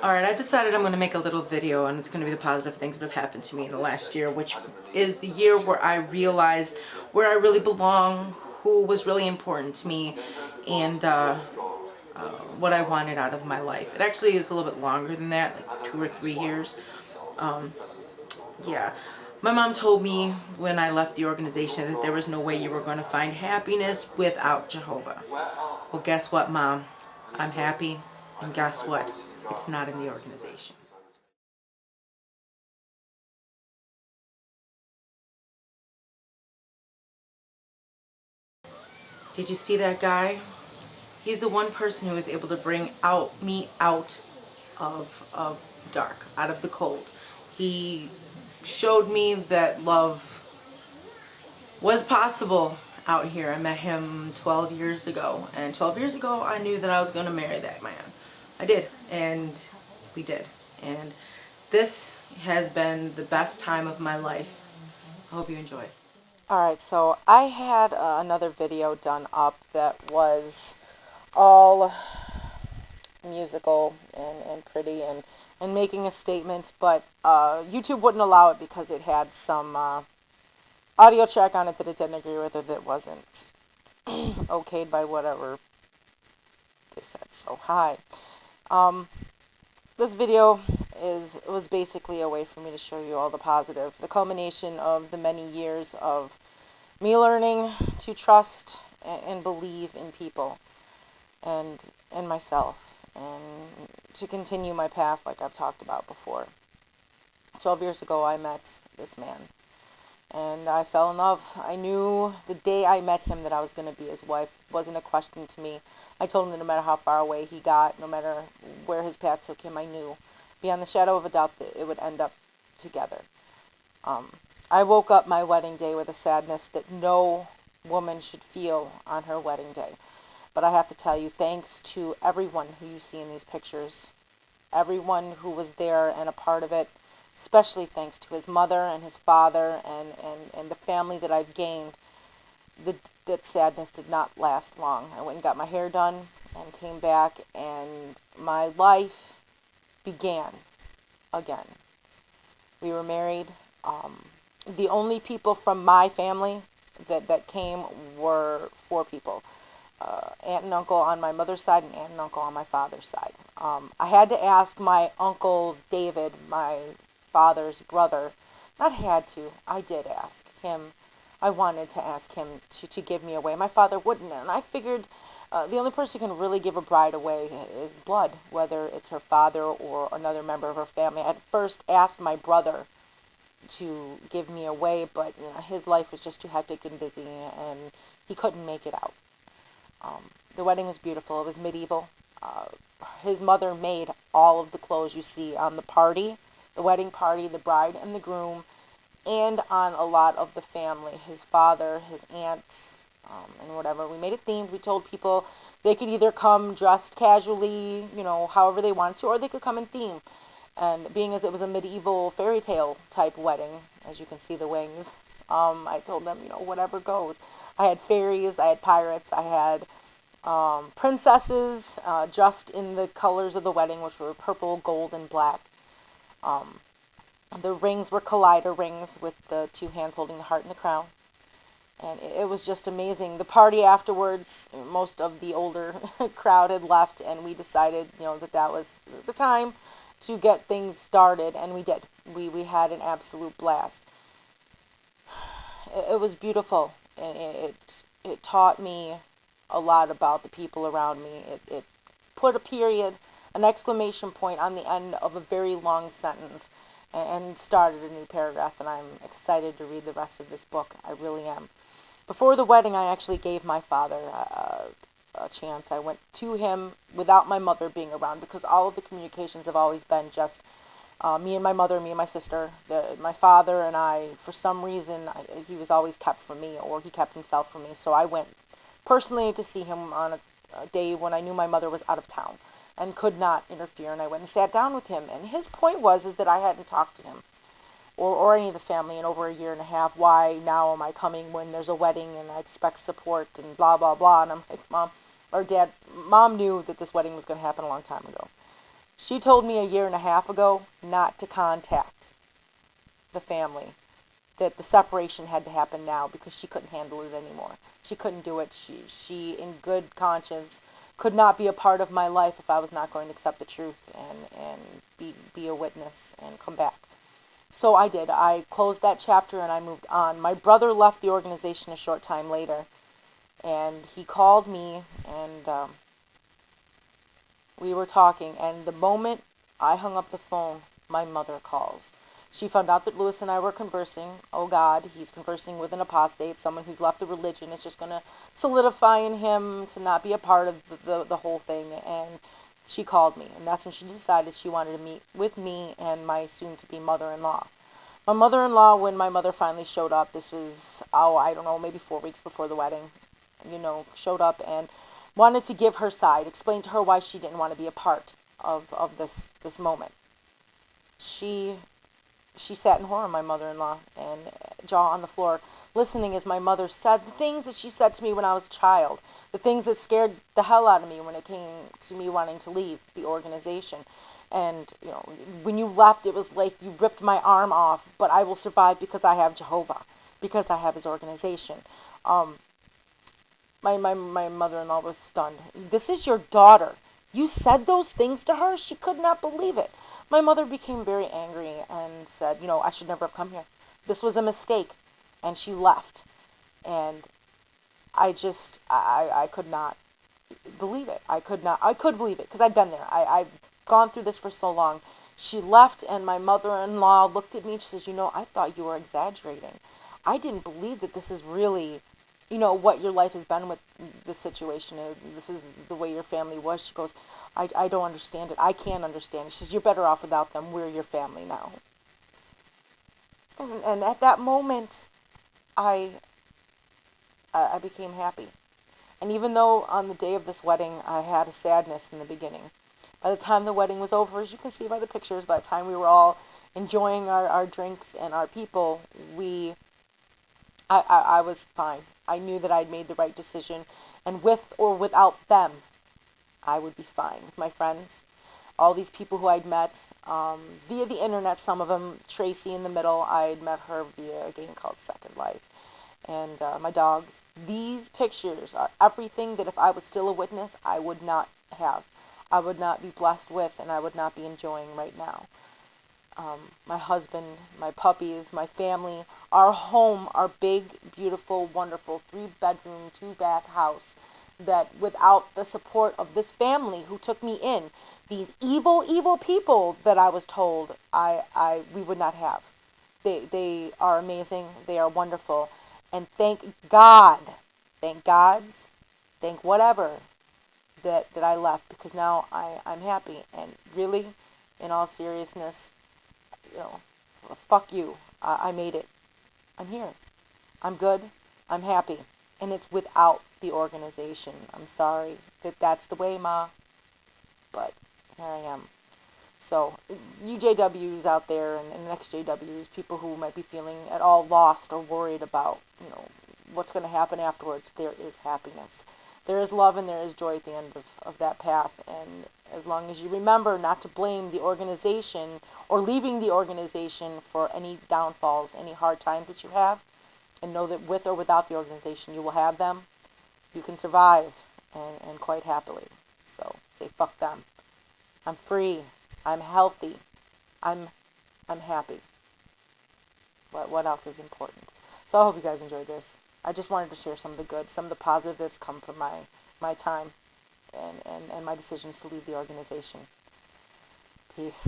Alright, I decided I'm going to make a little video, and it's going to be the positive things that have happened to me in the last year, which is the year where I realized where I really belong, who was really important to me, and what I wanted out of my life. It actually is a little bit longer than that, like 2 or 3 years. Yeah. My mom told me when I left the organization that there was no way you were going to find happiness without Jehovah. Well, guess what, Mom? I'm happy, and guess what? It's not in the organization. Did you see that guy? He's the one person who was able to bring me out of dark, out of the cold. He showed me that love was possible out here. I met him 12 years ago, and 12 years ago I knew that I was going to marry that man. I did, and we did. And this has been the best time of my life. I hope you enjoy. Alright, so I had another video done up that was all musical and pretty and making a statement, but YouTube wouldn't allow it because it had some audio track on it that it didn't agree with, or that wasn't okayed by whatever they said. So hi. This video was basically a way for me to show you all the positive, the culmination of the many years of me learning to trust and believe in people and in myself, and to continue my path like I've talked about before. 12 years ago I met this man, and I fell in love. I knew the day I met him that I was going to be his wife. It wasn't a question to me. I told him that no matter how far away he got, no matter where his path took him, I knew beyond the shadow of a doubt that it would end up together. I woke up my wedding day with a sadness that no woman should feel on her wedding day. But I have to tell you, thanks to everyone who you see in these pictures, everyone who was there and a part of it, especially thanks to his mother and his father and the family that I've gained, that sadness did not last long. I went and got my hair done and came back, and my life began again. We were married. The only people from my family that came were 4 people. Aunt and uncle on my mother's side and aunt and uncle on my father's side. I had to ask my uncle David, my father's brother. Not had to, I did ask him. I wanted to ask him to give me away. My father wouldn't, and I figured the only person who can really give a bride away is blood, whether it's her father or another member of her family. I had first asked my brother to give me away, but his life was just too hectic and busy, and he couldn't make it out. The wedding was beautiful. It was medieval. His mother made all of the clothes you see on the party, the wedding party, the bride and the groom, and on a lot of the family, his father, his aunts, and whatever. We made it themed. We told people they could either come dressed casually, however they wanted to, or they could come in theme. And being as it was a medieval fairy tale type wedding, as you can see the wings, I told them, whatever goes. I had fairies, I had pirates, I had princesses dressed in the colors of the wedding, which were purple, gold, and black. The rings were collider rings with the 2 hands holding the heart and the crown. And it was just amazing. The party afterwards, most of the older crowd had left, and we decided, that was the time to get things started, and we did. We had an absolute blast. It was beautiful, and it taught me a lot about the people around me. It put a period, an exclamation point on the end of a very long sentence, and started a new paragraph, and I'm excited to read the rest of this book. I really am. Before the wedding, I actually gave my father a chance. I went to him without my mother being around, because all of the communications have always been just me and my mother, me and my sister. My father and I, for some reason, he was always kept from me, or he kept himself from me. So I went personally to see him on a day when I knew my mother was out of town and could not interfere, and I went and sat down with him. And his point was that I hadn't talked to him or any of the family in over a year and a half. Why now am I coming when there's a wedding and I expect support and blah, blah, blah. And I'm like, Mom, or Dad, Mom knew that this wedding was going to happen a long time ago. She told me a year and a half ago not to contact the family, that the separation had to happen now because she couldn't handle it anymore. She couldn't do it. She in good conscience, could not be a part of my life if I was not going to accept the truth and be a witness and come back. So I did. I closed that chapter and I moved on. My brother left the organization a short time later, and he called me, and we were talking, and the moment I hung up the phone, my mother calls. She found out that Lewis and I were conversing. Oh God, he's conversing with an apostate, someone who's left the religion. It's just going to solidify in him to not be a part of the whole thing. And she called me, and that's when she decided she wanted to meet with me and my soon-to-be mother-in-law. My mother-in-law, when my mother finally showed up, this was, oh, I don't know, maybe 4 weeks before the wedding, showed up and wanted to give her side, explain to her why she didn't want to be a part of this moment. She sat in horror, my mother-in-law, and jaw on the floor, listening as my mother said the things that she said to me when I was a child, the things that scared the hell out of me when it came to me wanting to leave the organization. And, when you left, it was like you ripped my arm off, but I will survive because I have Jehovah, because I have his organization. My mother-in-law was stunned. This is your daughter. You said those things to her? She could not believe it. My mother became very angry and said, I should never have come here. This was a mistake. And she left. And I could not believe it. I could believe it because I'd been there. I've gone through this for so long. She left, and my mother-in-law looked at me and she says, I thought you were exaggerating. I didn't believe that this is really, what your life has been with this situation. This is the way your family was. She goes, I don't understand it. I can't understand it. She says, you're better off without them. We're your family now. And at that moment, I became happy. And even though on the day of this wedding I had a sadness in the beginning, by the time the wedding was over, as you can see by the pictures, by the time we were all enjoying our drinks and our people, I was fine. I knew that I'd made the right decision, and with or without them, I would be fine. With my friends, all these people who I'd met via the internet, some of them, Tracy in the middle, I'd met her via a game called Second Life, and my dogs. These pictures are everything that if I was still a witness, I would not have. I would not be blessed with, and I would not be enjoying right now. My husband, my puppies, my family, our home, our big, beautiful, wonderful 3-bedroom, 2-bath house that without the support of this family who took me in, these evil, evil people that I was told we would not have. They are amazing. They are wonderful. And thank God, thank whatever that I left, because now I'm happy. And really, in all seriousness, fuck you. I made it. I'm here. I'm good. I'm happy. And it's without the organization. I'm sorry that that's the way, Ma, but here I am. So, you JWs out there and next JWs, people who might be feeling at all lost or worried about, what's going to happen afterwards, there is happiness. There is love and there is joy at the end of that path. And as long as you remember not to blame the organization or leaving the organization for any downfalls, any hard times that you have, and know that with or without the organization you will have them, you can survive and quite happily. So say fuck them. I'm free. I'm healthy. I'm happy. What else is important? So I hope you guys enjoyed this. I just wanted to share some of the good, some of the positives come from my time and my decisions to leave the organization. Peace.